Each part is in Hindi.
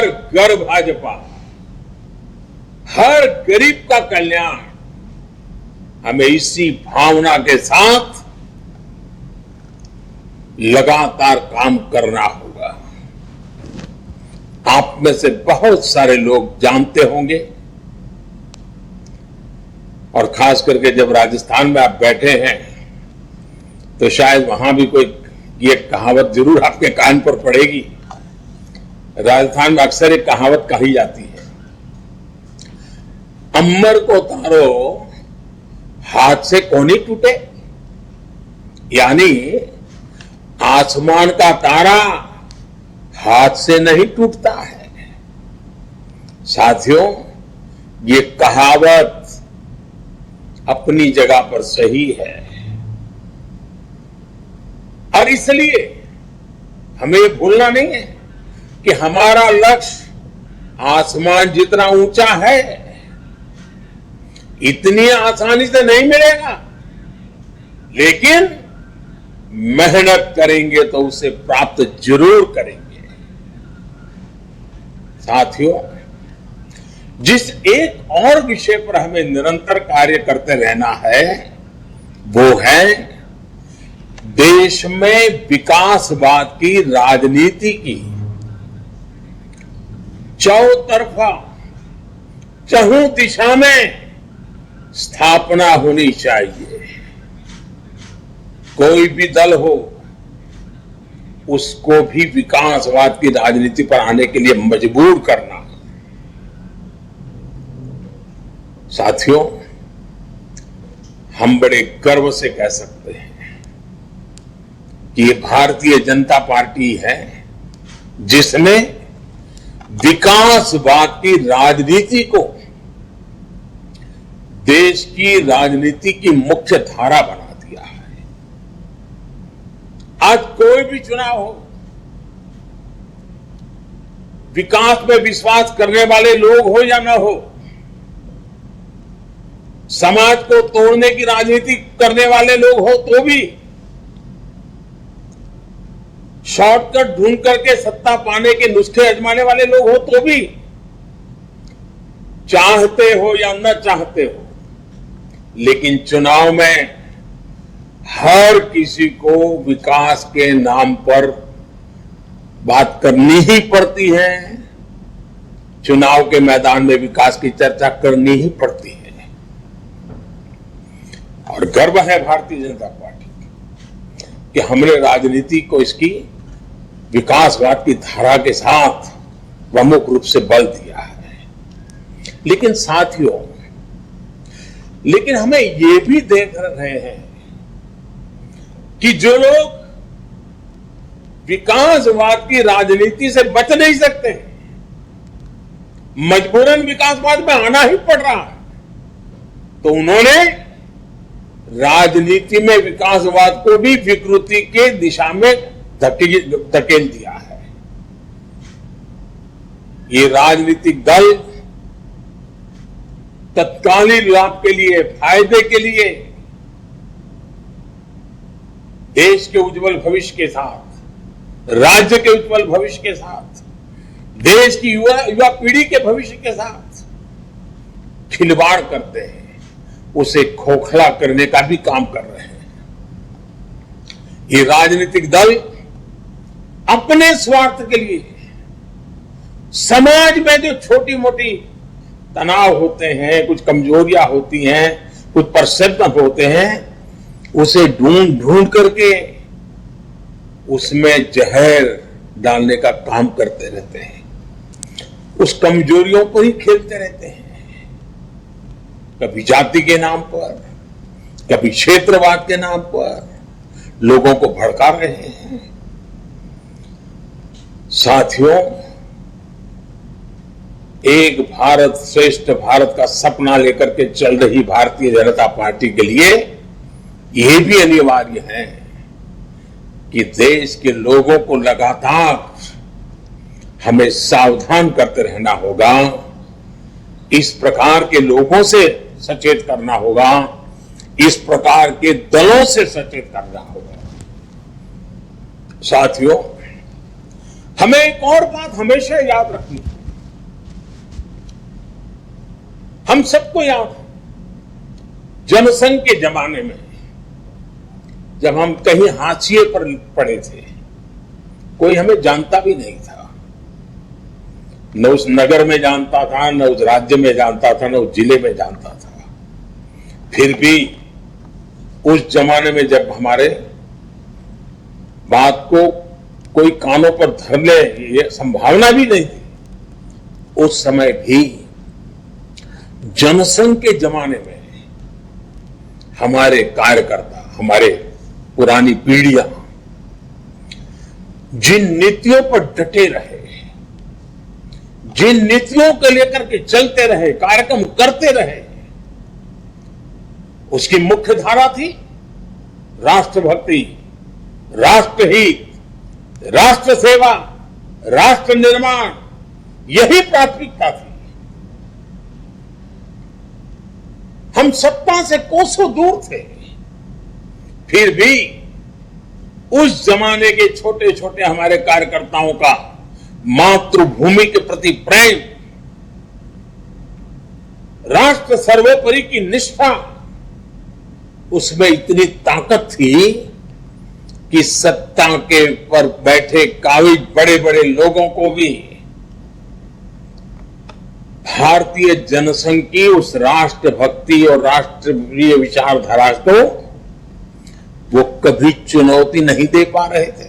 हर घर भाजपा, हर गरीब का कल्याण, हमें इसी भावना के साथ लगातार काम करना होगा। आप में से बहुत सारे लोग जानते होंगे, और खास करके जब राजस्थान में आप बैठे हैं तो शायद वहां भी कोई ये कहावत जरूर आपके कान पर पड़ेगी। राजस्थान में अक्सर एक कहावत कही जाती है, अम्बर को तारो हाथ से कोनी टूटे, यानी आसमान का तारा हाथ से नहीं टूटता है। साथियों, ये कहावत अपनी जगह पर सही है, और इसलिए हमें ये भूलना नहीं है कि हमारा लक्ष्य आसमान जितना ऊंचा है इतनी आसानी से नहीं मिलेगा, लेकिन मेहनत करेंगे तो उसे प्राप्त जरूर करेंगे। साथियों, जिस एक और विषय पर हमें निरंतर कार्य करते रहना है वो है देश में विकासवाद की राजनीति की चौतरफा, चहुं दिशा में स्थापना होनी चाहिए। कोई भी दल हो, उसको भी विकासवाद की राजनीति पर आने के लिए मजबूर करना। साथियों, हम बड़े गर्व से कह सकते हैं कि ये भारतीय जनता पार्टी है जिसने विकासवाद की राजनीति को देश की राजनीति की मुख्य धारा बना दिया है। आज कोई भी चुनाव हो, विकास में विश्वास करने वाले लोग हो या न हो, समाज को तोड़ने की राजनीति करने वाले लोग हो तो भी, शॉर्टकट ढूंढ करके सत्ता पाने के नुस्खे आजमाने वाले लोग हो तो भी, चाहते हो या न चाहते हो, लेकिन चुनाव में हर किसी को विकास के नाम पर बात करनी ही पड़ती है। चुनाव के मैदान में विकास की चर्चा करनी ही पड़ती है, और गर्व है भारतीय जनता पार्टी कि हमने राजनीति को इसकी विकासवाद की धारा के साथ प्रमुख रूप से बल दिया है। लेकिन साथियों, लेकिन हमें ये भी देख रहे हैं कि जो लोग विकासवाद की राजनीति से बच नहीं सकते, मजबूरन विकासवाद में आना ही पड़ रहा है, तो उन्होंने राजनीति में विकासवाद को भी विकृति के दिशा में धकेल दिया है। ये राजनीतिक दल तत्कालीन लाभ के लिए, फायदे के लिए, देश के उज्जवल भविष्य के साथ, राज्य के उज्जवल भविष्य के साथ, देश की युवा पीढ़ी के भविष्य के साथ खिलवाड़ करते हैं, उसे खोखला करने का भी काम कर रहे हैं। ये राजनीतिक दल अपने स्वार्थ के लिए समाज में जो छोटी मोटी तनाव होते हैं, कुछ कमजोरियां होती हैं, कुछ परसेप्शन होते हैं, उसे ढूंढ करके उसमें जहर डालने का काम करते रहते हैं, उस कमजोरियों पर ही खेलते रहते हैं। कभी जाति के नाम पर, कभी क्षेत्रवाद के नाम पर लोगों को भड़का रहे हैं। साथियों, एक भारत श्रेष्ठ भारत का सपना लेकर के चल रही भारतीय जनता पार्टी के लिए यह भी अनिवार्य है कि देश के लोगों को लगातार हमें सावधान करते रहना होगा, इस प्रकार के लोगों से सचेत करना होगा, इस प्रकार के दलों से सचेत करना होगा। साथियों, हमें एक और बात हमेशा याद रखनी है, हम सबको याद है जनसंघ के जमाने में जब हम कहीं हाशिए पर पड़े थे, कोई हमें जानता भी नहीं था, न उस नगर में जानता था, न उस राज्य में जानता था, न उस जिले में जानता था। फिर भी उस जमाने में जब हमारे बात को कोई कानों पर धर ले ये संभावना भी नहीं थी, उस समय भी जनसंघ के जमाने में हमारे कार्यकर्ता, हमारे पुरानी पीढ़ियां जिन नीतियों पर डटे रहे, जिन नीतियों को लेकर के चलते रहे, कार्यक्रम करते रहे, उसकी मुख्य धारा थी राष्ट्रभक्ति, राष्ट्रहित, राष्ट्र सेवा, राष्ट्र निर्माण, यही प्राथमिकता थी। हम सत्ता से कोसों दूर थे, फिर भी उस जमाने के छोटे छोटे हमारे कार्यकर्ताओं का मातृभूमि के प्रति प्रेम, राष्ट्र सर्वोपरि की निष्ठा, उसमें इतनी ताकत थी कि सत्ता के पर बैठे काबिज बड़े बड़े लोगों को भी भारतीय जनसंघ की उस राष्ट्रभक्ति और राष्ट्रीय विचारधारा को वो कभी चुनौती नहीं दे पा रहे थे।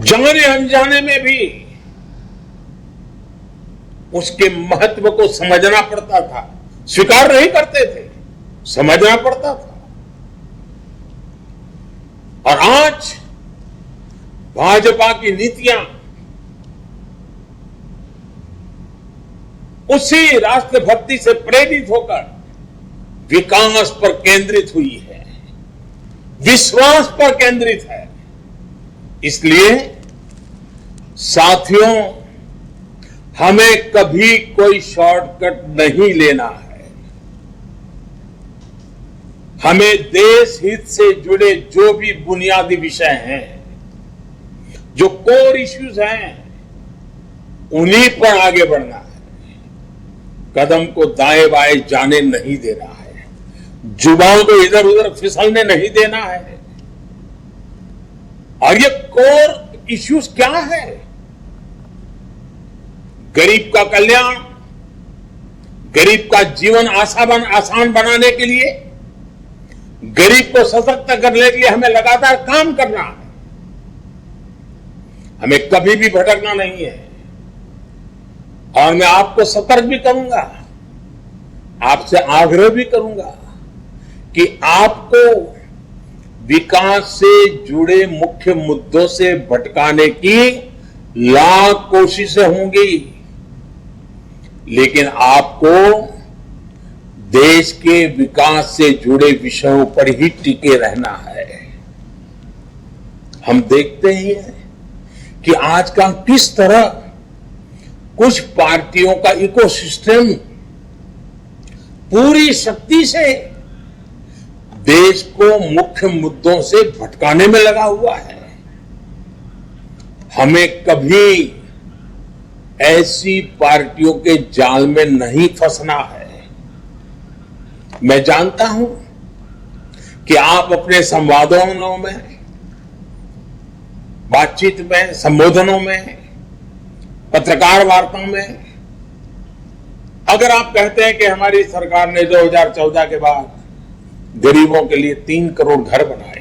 जाने अनजाने में भी उसके महत्व को समझना पड़ता था, स्वीकार नहीं करते थे, समझना पड़ता था। और आज भाजपा की नीतियां उसी राष्ट्रभक्ति से प्रेरित होकर विकास पर केंद्रित हुई है, विश्वास पर केंद्रित है। इसलिए साथियों, हमें कभी कोई शॉर्टकट नहीं लेना है। हमें देश हित से जुड़े जो भी बुनियादी विषय हैं, जो कोर इश्यूज हैं, उन्हीं पर आगे बढ़ना है। कदम को दाएं बाएं जाने नहीं देना है, जुबान को इधर उधर फिसलने नहीं देना है। और ये कोर इश्यूज क्या है? गरीब का कल्याण, गरीब का जीवन आसान बनाने के लिए, गरीब को सशक्त करने के लिए हमें लगातार काम करना है। हमें कभी भी भटकना नहीं है। और मैं आपको सतर्क भी करूंगा, आपसे आग्रह भी करूंगा कि आपको विकास से जुड़े मुख्य मुद्दों से भटकाने की लाख कोशिशें होंगी, लेकिन आपको देश के विकास से जुड़े विषयों पर ही टिके रहना है। हम देखते ही हैं कि आजकल किस तरह कुछ पार्टियों का इकोसिस्टम पूरी शक्ति से देश को मुख्य मुद्दों से भटकाने में लगा हुआ है। हमें कभी ऐसी पार्टियों के जाल में नहीं फंसना है। मैं जानता हूं कि आप अपने संवादों में, बातचीत में, संबोधनों में, पत्रकार वार्ताओं में अगर आप कहते हैं कि हमारी सरकार ने 2014 के बाद गरीबों के लिए 3 करोड़ घर बनाए,